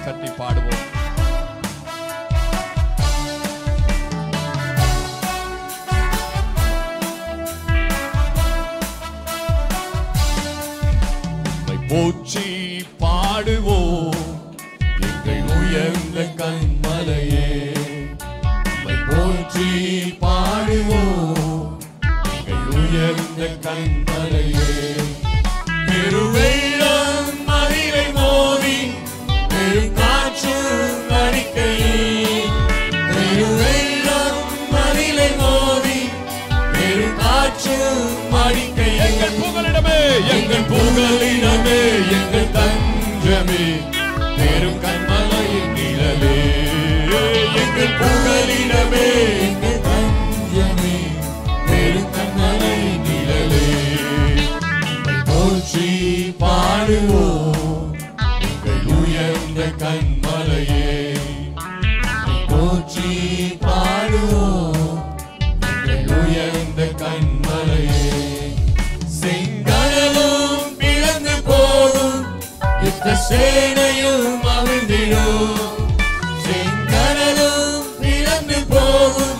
தட்டி பாடுவோம். போற்றி பாடுவோம் எங்கள் உயர்ந்த கன்மலையே, போற்றி பாடுவோம் எங்கள் உயர்ந்த கன்மலையே. பெருவெள்ளம் மதிலை மோதி பெருங்காற்று அடிக்கையில், பெருவெள்ளம் மதிலை மோதி பெருங்காற்று அடிக்கை. எங்கள் புகலிடமே, எங்கள் புகலிடமே, எங்கள் தஞ்சமே, பெரும் கன்மலையின் நிழலே. எங்கள் புகலிடமே, எங்கள் தஞ்சமே, பெரும் கன்மலையின் நிழலே. போற்றி பாடுவோம் எங்கள் உயர்ந்த கன்மலையே, போற்றி பாடுவோம் எங்கள் உயர்ந்த கன்மலையே. செங்கடலும் பிளந்து போகும், யுத்த சேனையும் அவிழ்ந்திடும். செங்கடலும் பிளந்து போகும்,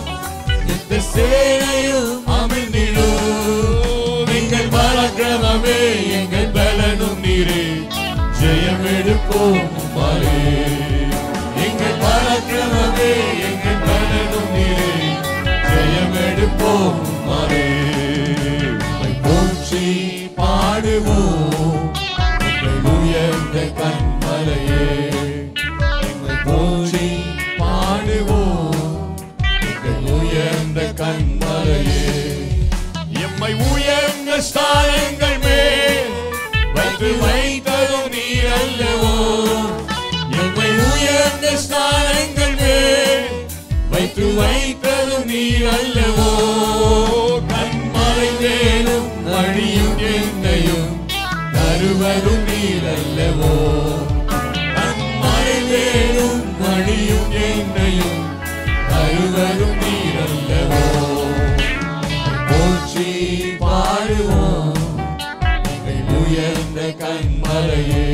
யுத்த சேனையும் அவிழ்ந்திடும். எங்கள் பராக்கிரமமே, எங்கள் பலனும் நீரே, ஜெயம் எடுப்போம் உம்மாலே. எங்கள் பராக்கிரமமே, எங்கள் பலனும் நீரே, ஜெயம் எடுப்போம் உம்மாலே. போற்றி பாடுவோம் எங்கள் உயர்ந்த கன்மலையே, போற்றி பாடுவோம் எங்கள் உயர்ந்த கன்மலையே. எம்மை உயர்ந்த ஸ்தானங்கள் மேல் வந்து வைத்ததும் நீர் அல்லவோ, எம்மை உயர்ந்த ஸ்தானங்கள் மேல் வைத்து வைத்ததும் நீர் அல்லவோ. கன்மலை மேலும் வழியும் என்னையும் தருவதும் நீர் அல்லவோ, கன்மலை மேலும் வழியும் என்னையும் தருவதும் நீர் அல்லவோ. போற்றி பாடுவோம் எங்கள் உயர்ந்த கன்மலையே,